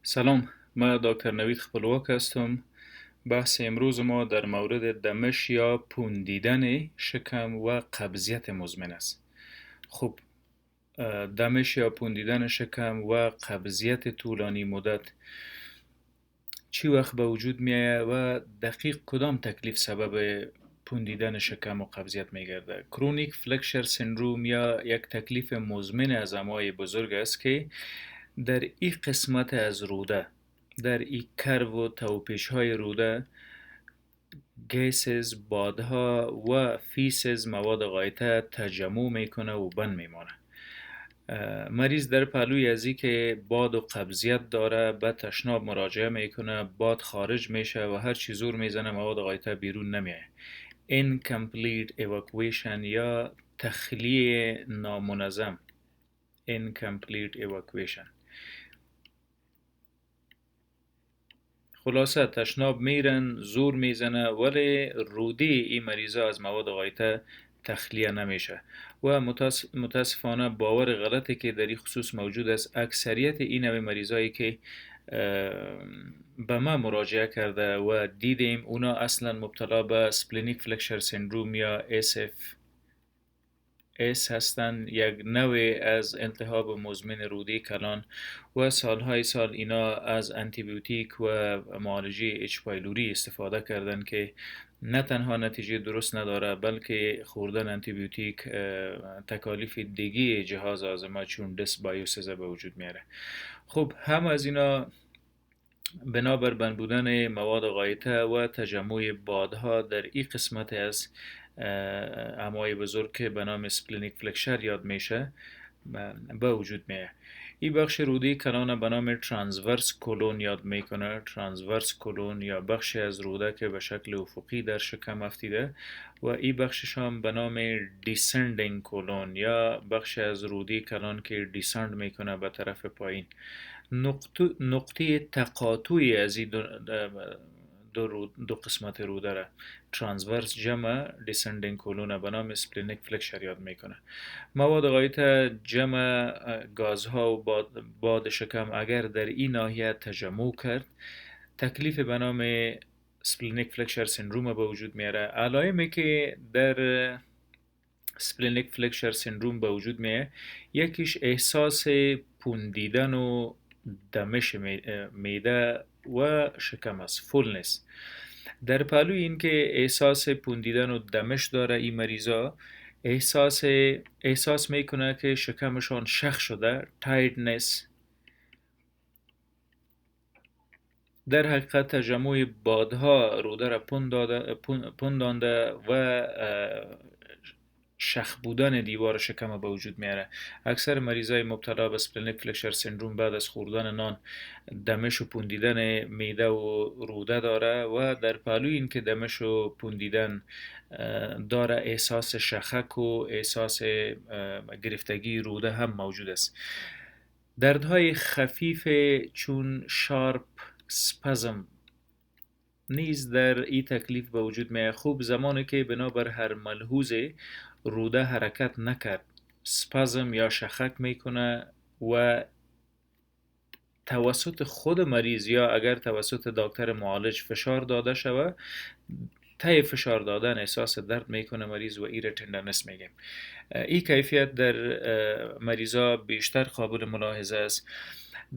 سلام، من دکتر نوید خپلواک هستم. بحث امروز ما در مورد دمش یا پوندیدن شکم و قبضیت مزمن است. خب، دمش یا پوندیدن شکم و قبضیت طولانی مدت چی وقت به وجود می آید و دقیق کدام تکلیف سبب پوندیدن شکم و قبضیت می گرده؟ کرونیک فلکشر سندروم یا یک تکلیف مزمن از امعای بزرگ است که در این قسمت از روده، در این کرو و توپیش های روده، گیسز، بادها و فیسز مواد غایطه تجمع میکنه و بند میمانه. مریض در پهلوی ازی که باد و قبضیت داره به تشناب مراجعه میکنه، باد خارج میشه و هر چی زور میزنه مواد غایطه بیرون نمیاد. incomplete evacuation یا تخلیه نامنظم. incomplete evacuation. خلاصه تشناب میرن، زور میزنه، ولی رودی این مریضا از مواد غایطه تخلیه نمیشه و متاسفانه باور غلطی که در این خصوص موجود است. اکثریت این نوع مریضایی که به ما مراجعه کرده و دیدیم اونا اصلا مبتلا به سپلینیک فلکشر سندروم یا اس هستند، یک نوع از التهاب مزمن روده کلان و سالهای سال اینا از انتیبیوتیک و معالجه اچ پایلوری استفاده کردن که نه تنها نتیجه درست نداره بلکه خوردن انتیبیوتیک تکالیف دیگه جهاز هاضمه چون دس بایوسیز به وجود میاره. خب، هم از اینا بنابر بند بودن مواد غایطه و تجمع بادها در این قسمت از امعای بزرگ که به نام سپلینیک فلکشر یاد میشه به وجود میاد. این بخش رودی کلان به نام ترانسورس کولون یاد میکنه. ترانسورس کولون یا بخشی از روده که به شکل افقی در شکم افتیده و این بخشش هم به نام دیسندینگ کولون یا بخشی از رودی کلان که دیسند میکنه به طرف پایین. نقطه تقاطعی از این دو قسمت روده را ترانسورس جمع دیسندینگ کولون به نام سپلینیک فلکشر یاد میکنه. مواد غایطه جمع گازها و باد شکم اگر در این ناحیه تجمع کرد، تکلیف به نام سپلینیک فلکشر سندروم به وجود میاره. علائمی که در سپلینیک فلکشر سندروم به وجود میاره، یکیش احساس پوندیدن و دمش میده و شکم است، فولنس. در پهلوی این که احساس پوندیدن و دمش داره، این مریضا احساس میکنه که شکمشان شخ شده، تایردنس. در حقیقت تجمع بادها روده را پوندانده و شخ بودن دیوار شکم به وجود میاره. اکثر مریضای مبتلا به سپلینیک فلکشر سندروم بعد از خوردن نان دمش و پوندیدن معده و روده داره و در پهلوی این که دمش و پوندیدن داره، احساس شخک و احساس گرفتگی روده هم موجود است. دردهای خفیف چون شارپ سپازم نیز در این تکلیف به وجود میاد. خوب زمانی که بنابر هر ملحوظ روده حرکت نکرد، سپازم یا شخک میکنه و توسط خود مریض یا اگر توسط دکتر معالج فشار داده شود، طی فشار دادن احساس درد میکنه مریض و ایره تندنس میگیم. این کیفیت در مریضا بیشتر قابل ملاحظه است.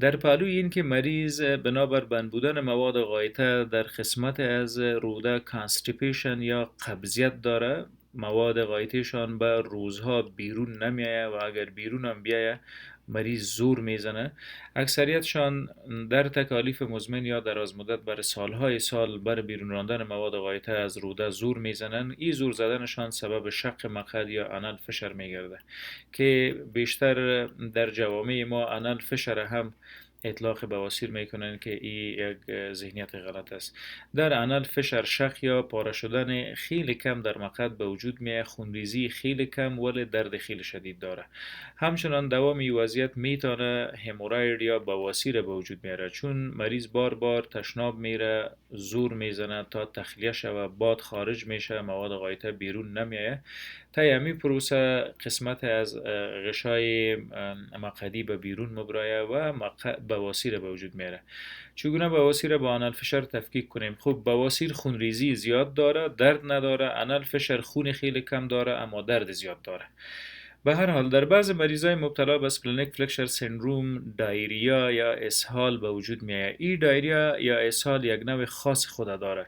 در پهلوی این که مریض بنابر بند بودن مواد غایطه در قسمت از روده کانستیپیشن یا قبضیت داره، مواد غایطهشان به روزها بیرون نمیایه و اگر بیرون هم بیایه مریض زور میزنه. اکثریتشان در تکالیف مزمن یا دراز مدت بر سالهای سال بر بیرون راندن مواد غایطه از روده زور میزنن. این زور زدنشان سبب شق مقعد یا انال فشر میگرده که بیشتر در جوامع ما انال فشر هم اطلاق بواسیر میکنن که این یک ذهنیت غلط است. در انال فشر شق یا پاره شدن خیلی کم در مقعد به وجود میاد، خونریزی خیلی کم ولی درد خیلی شدید داره. همچنان دوام این وضعیت میتونه هموراید یا بواسیر به وجود میاره چون مریض بار بار تشناب میره، زور میزنه تا تخلیه شود، باد خارج میشه، مواد غایطه بیرون نمیایه. طی همین پروسه قسمت از غشای مقعدی به بیرون مبرایه و بواسیر به وجود میاره. چگونه بواسیر با انالفشار تفکیک کنیم؟ خب بواسیر خونریزی زیاد داره، درد نداره. انالفشار خون خیلی کم داره اما درد زیاد داره. به هر حال در بعض مریضای مبتلا به اسپلنیک فلکشر سندروم دایریا یا اسهال به وجود میاد. این دایریا یا اسهال یک نوع خاص خود داره.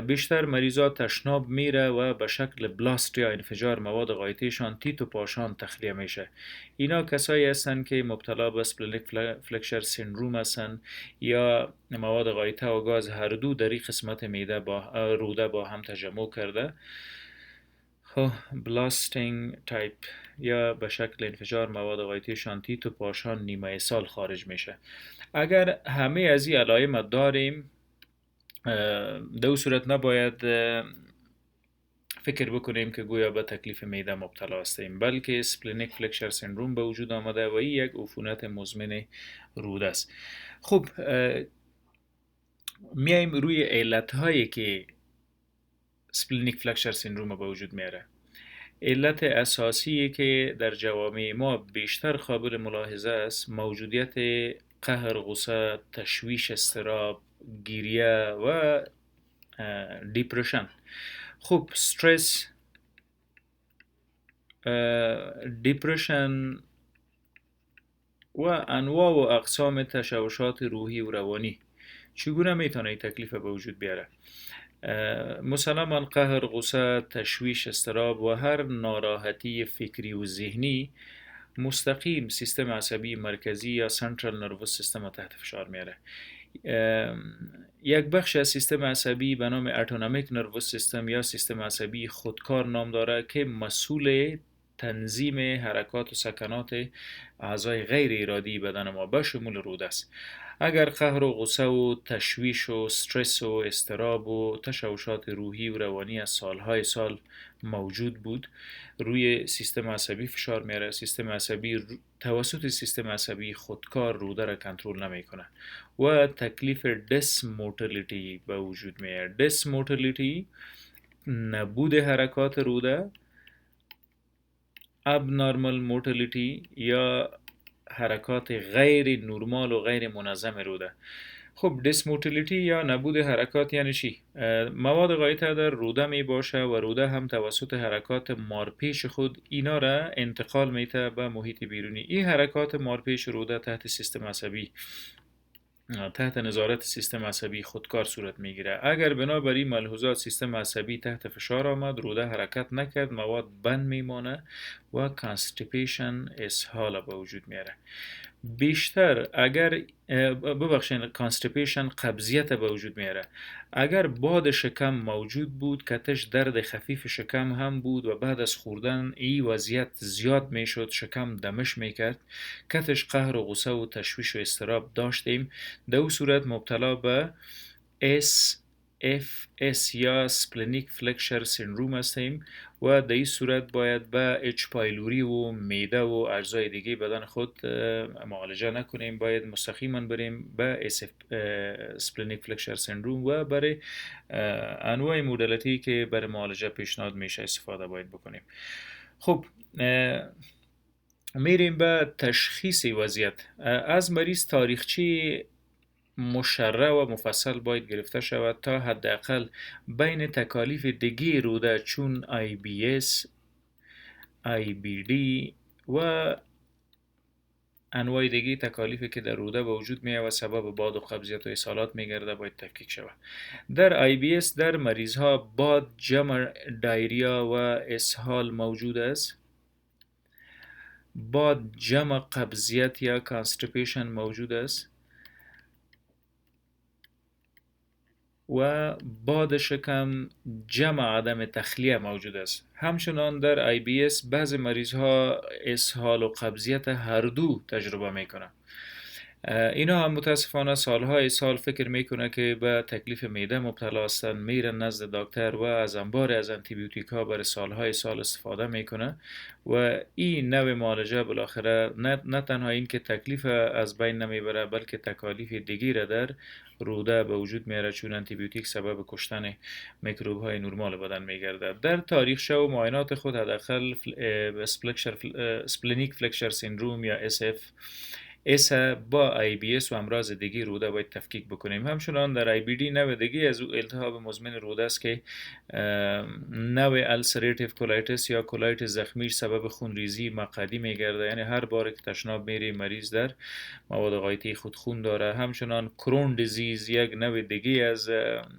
بیشتر مریضا تشناب میره و به شکل بلاست یا انفجار مواد غایطیشان تیت و پاشان تخلیه میشه. اینا کسایی هستن که مبتلا به اسپلنیک فلکشر سندروم هستن یا مواد غایطه و گاز هر دو در این قسمت میده با روده با هم تجمع کرده. خب بلاستینگ تایپ یا به شکل انفجار مواد غایطیشان تیت و پاشان نیمه سال خارج میشه. اگر همه از این علائم داریم در اون صورت نباید فکر بکنیم که گویا به تکلیف معده مبتلا هستیم، بلکه اسپلنیک فلکشر سندروم به وجود آمده و این یک عفونت مزمن روده است. خب میایم روی علت‌هایی که اسپلنیک فلکشر سندروم به وجود میاره. علت اساسی که در جوامع ما بیشتر قابل ملاحظه است موجودیت قهر، غصه، تشویش، اضطراب، گریه و دیپرشن. خب استرس، دیپرشن و انواع و اقسام تشوشات روحی و روانی چگونه میتونه این تکلیف به وجود بیاره؟ مسلما قهر، غصه، تشویش، اضطراب و هر ناراحتی فکری و ذهنی مستقیم سیستم عصبی مرکزی یا سنترال نروس سیستم تحت فشار میاره. یک بخش از سیستم عصبی به نام اتونومیک نروس سیستم یا سیستم عصبی خودکار نام داره که مسئول تنظیم حرکات و سکنات اعضای غیر ارادی بدن ما به شمول روده است. اگر قهر و غصه و تشویش و استرس و اضطراب و تشوشات روحی و روانی از سالهای سال موجود بود، روی سیستم عصبی فشار میاره. سیستم عصبی توسط سیستم عصبی خودکار روده را کنترل نمیکنه و تکلیف دسموتیلیتی به وجود میاره. دسموتیلیتی نبود حرکات روده، ابنارمال موتیلیتی یا حرکات غیر نرمال و غیر منظم روده. خب دسموتیلیتی یا نبود حرکات یعنی چی؟ مواد غایطه در روده می باشه و روده هم توسط حرکات مارپیش خود اینا را انتقال میده به محیط بیرونی. این حرکات مارپیش روده تحت نظارت سیستم عصبی خودکار صورت میگیره. اگر بنابراین ملحوظات سیستم عصبی تحت فشار آمد، روده حرکت نکرد، مواد بند میمانه و کانستیپیشن اسهال به وجود میاره. بیشتر اگر کانستیپیشن قبضیت به وجود میاره. اگر باد شکم موجود بود، کتش درد خفیف شکم هم بود و بعد از خوردن این وضعیت زیاد میشد، شکم دمش میکرد، کتش قهر و غصه و تشویش و اضطراب داشتیم، در او صورت مبتلا به SFS یا سپلنیک فلکشر سندروم هستیم و در این صورت باید به اچ پایلوری و معده و اجزای دیگه بدن خود معالجه نکنیم، باید مستقیما بریم به سپلنیک فلکشر سندروم و برای انواع مودالیتی که برای معالجه پیشنهاد میشه استفاده باید بکنیم. خب میریم به تشخیص وضعیت. از مریض تاریخچه مشرح و مفصل باید گرفته شود تا حداقل بین تکالیف دیگه روده چون IBS، IBD و انواع دیگه تکالیفی که در روده به وجود میاد و سبب باد و قبضیت و اسهالات میگرده باید تفکیک شود. در IBS در مریض ها باد جمع دایریا و اسهال موجود است. باد جمع قبضیت یا کانستیپیشن موجود است و باد شکم جمع عدم تخلیه موجود است. همچنان در IBS بعض مریض ها اسهال و قبضیت هر دو تجربه می کنند. اینا هم متاسفانه سالهای سال فکر میکنه که به تکلیف معده مبتلا هستن، میرن نزد دکتر و از انبار از انتیبیوتیک ها برای سالهای سال استفاده میکنه و این نوع معالجه بالاخره نه تنها این که تکلیف از بین نمیبره بلکه تکالیف دیگی را در روده به وجود میاره، چون انتیبیوتیک سبب کشتن میکروب های نرمال بدن میگرده. در تاریخچه و معاینات خود حداقل سپلینیک فلکشر سیندروم یا SF اس با IBS و امراض دیگی روده باید تفکیک بکنیم. همچنان در IBD نوع دیگی از التهاب مزمن روده است که نوع السریتیو کولایتس یا کولایت زخمی سبب خونریزی مقعدی میگرده، یعنی هر بار که تشناب میری مریض در مواد غایطی خود خون داره. همچنان کرون دیزیز یک نوع دیگی از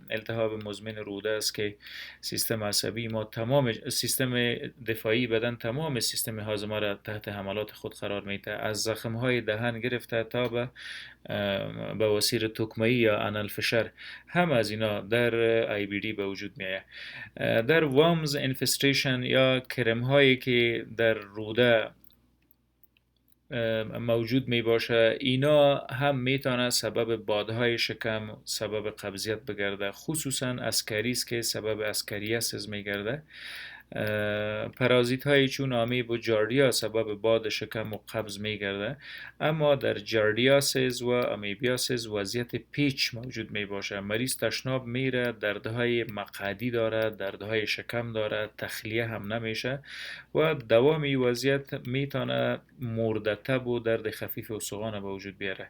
التهاب مزمن روده است که سیستم عصبی ما تمام سیستم دفاعی بدن تمام سیستم هاضمه را تحت حملات خود قرار میده، از زخم های دهن گرفته تا به بواسیر تکمه‌ای یا انالفشر، هم از اینا در IBD به وجود میاد. در وامز انفستریشن یا کرم هایی که در روده موجود می باشه، اینا هم میتونه سبب بادهای شکم، سبب قبضیت بگرده، خصوصا اسکاریس که سبب اسکاریاسیس میگرده. پرازیت های چون آمیب و جاردیا سبب باد شکم و قبض میگرده، اما در جاردیاسیس و آمیبیاسیس وضعیت پیچ موجود می باشه، مریض تشناب میره، دردهای مقعدی داره، دردهای شکم داره، تخلیه هم نمیشه و دوام این وضعیت میتونه مردتب و درد خفیف استخوان به وجود بیاره.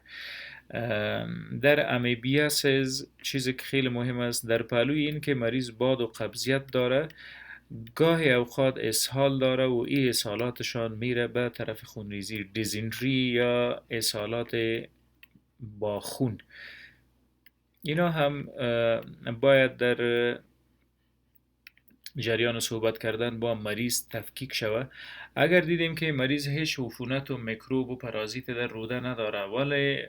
در امیبیاسیس چیزی که خیلی مهم است در پهلوی این که مریض باد و قبضیت داره، گاهی اوقات اسهال داره و این اسهالاتشان میره به طرف خونریزی، دیزنتری یا اسهالات با خون. اینا هم باید در جریان صحبت کردن با مریض تفکیک شود. اگر دیدیم که مریض هیچ عفونت و میکروب و پرازیت در روده نداره ولی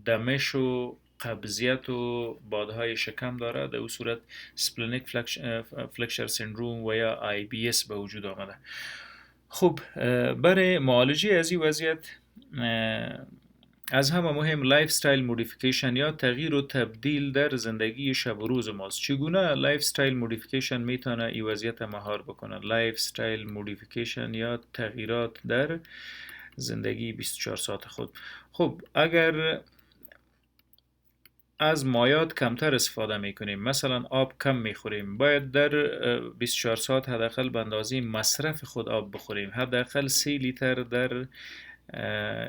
دمش و قبضیت و بادهای شکم داره، در اون صورت سپلینیک فلکشر سیندروم و یا IBS به وجود آمده. خب برای معالجه از این وضعیت از همه مهم لایف استایل مودیفیکیشن یا تغییر و تبدیل در زندگی شب و روز ماست. چگونه لایف استایل مودیفیکیشن میتونه این وضعیت مهار بکنه؟ لایف استایل مودیفیکیشن یا تغییرات در زندگی 24 ساعت خود. خب اگر از مایات کمتر استفاده میکنیم، مثلا آب کم میخوریم، باید در 24 ساعت حداقل به اندازه مصرف خود آب بخوریم، حداقل 3 لیتر در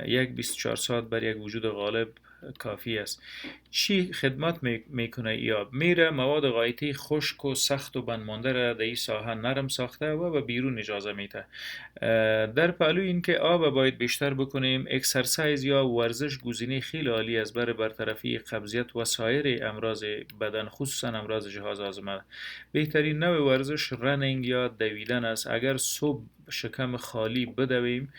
یک 24 ساعت بر یک وجود غالب کافی است. چی خدمت میکنه ای آب؟ میره مواد غایطی خشک و سخت و بندمانده را در این ساحه نرم ساخته و به بیرون اجازه میده. در پهلو این که آب باید بیشتر بکنیم، اکسرسایز یا ورزش گزینه خیلی عالی است برای برطرفی قبضیت و سایر امراض بدن، خصوصا امراض جهاز هاضمه. بهترین نوع ورزش رنینگ یا دویدن است. اگر صبح شکم خالی بدویم،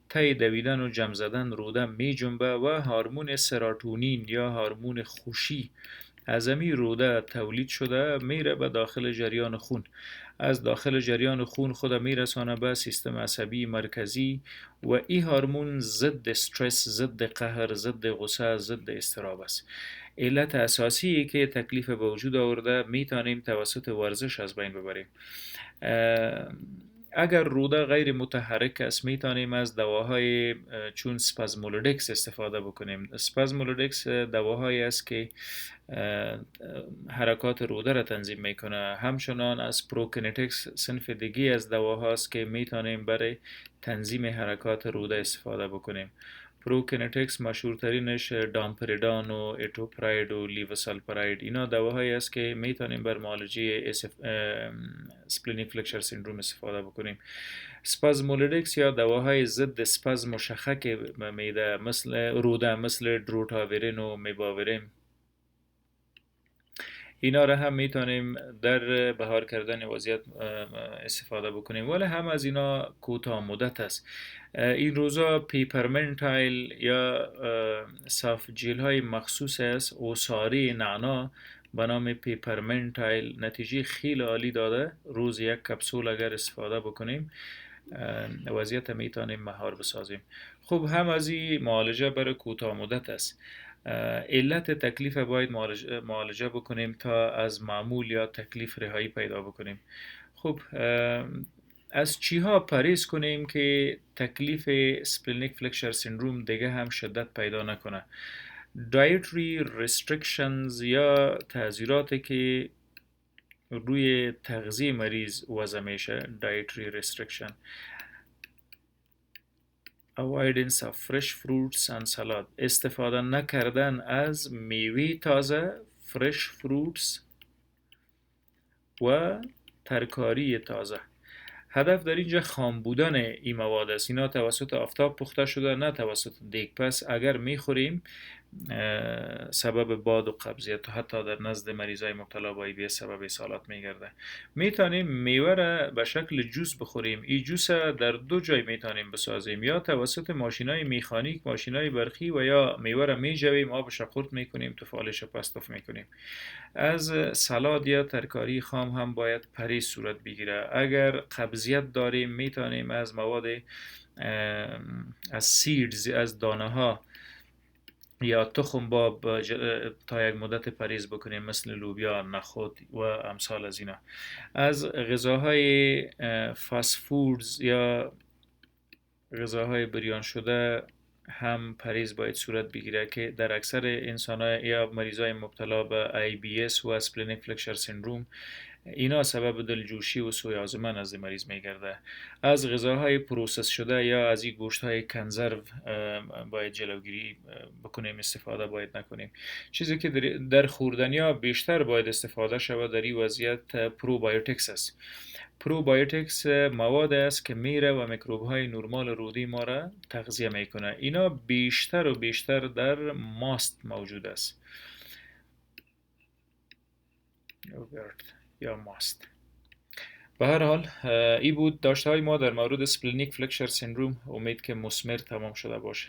طی دویدن و جم زدن روده می جنبه و هورمون سراتونین یا هورمون خوشی از امی روده تولید شده میره به داخل جریان خون، از داخل جریان خون خود میرسانه به سیستم عصبی مرکزی و این هورمون ضد استرس، ضد قهر، ضد غصه، ضد اضطراب است. علت اساسی که تکلیف به وجود آورده میتونیم توسط ورزش از بین ببریم. اگر روده غیر متحرک است میتونیم از دواهای چون سپازمولودکس استفاده بکنیم. سپازمولودکس دواهایی است که حرکات روده را تنظیم میکنه. همچنان از پروکنتکس صنف دیگی از دواهاست که میتونیم برای تنظیم حرکات روده استفاده بکنیم. پروکنتکس مشهورترینش دامپریدان و اتوپراید و لیوسالپراید، اینا دواهایی است که میتونیم بر معالجه سپلینیک فلکشر سیندروم استفاده بکنیم. سپازمولودکس یا دواهای ضد اسپازم و شخک معده مثل روده مثل دروتاورین و میباورین، اینا را هم میتونیم در بهار کردن وضعیت استفاده بکنیم، ولی هم از اینا کوتاه مدت است. این روزا پیپرمنتایل یا صاف جیل های مخصوص است عصاره نعنا به نام پیپرمنتایل نتیجه خیلی عالی داده. روز یک کپسول اگر استفاده بکنیم وضعیت میتونیم مهار بسازیم. خب هم از این معالجه برای کوتاه مدت است. علت تکلیف باید معالجه بکنیم تا از معمول یا تکلیف رهایی پیدا بکنیم. خب از چیها پرهیز کنیم که تکلیف سپلنیک فلکشر سیندروم دیگه هم شدت پیدا نکنه؟ dietary restrictions یا تعذیراتی که روی تغذیه مریض وضع میشه. dietary restriction: avoidance of fresh fruits and salad، استفاده نکردن از میوه تازه، fresh fruits و ترکاری تازه. هدف در اینجا خام بودن این مواد است. اینا توسط آفتاب پخته شده، نه توسط دیگ. پس اگر میخوریم سبب باد و قبضیت و حتی در نزد مریضای مبتلا به IBS سبب اسهالات میگرده. میتونیم میوه را به شکل جوس بخوریم. این جوس در دو جای میتونیم بسازیم: یا توسط ماشینای میخانیک، ماشینای برقی، و یا میوه را میجویم، آبش را خرد میکنیم، تو فالش پستوف میکنیم. از سالاد یا ترکاری خام هم باید پرهیز صورت بگیره. اگر قبضیت داریم میتونیم از مواد از سیدز، از دانه ها یا تخم باب تا یک مدت پرهیز بکنیم، مثل لوبیا، نخود و امثال از اینا. از غذاهای فاست فودز یا غذاهای بریان شده هم پرهیز باید صورت بگیره که در اکثر انسان‌ها یا مریضای مبتلا به IBS و اسپلنیک فلکشر سیندروم اینا سبب دلجوشی و سوء هاضمه نزد مریض میگرده. از غذاهای پروسس شده یا از این گوشت‌های کنزرو باید جلوگیری بکنیم، استفاده باید نکنیم. چیزی که در خوردنیا بیشتر باید استفاده شود در این وضعیت پروبایوتیکس است. پروبایوتیکس مواد است که میره و میکروب های نرمال رودی ما را تغذیه میکنه. اینا بیشتر و بیشتر در ماست موجود است، یوگرت یا ماست. به هر حال این بود داشته های ما در مورد سپلنیک فلکشر سیندروم. امید که مثمر تمام شده باشه.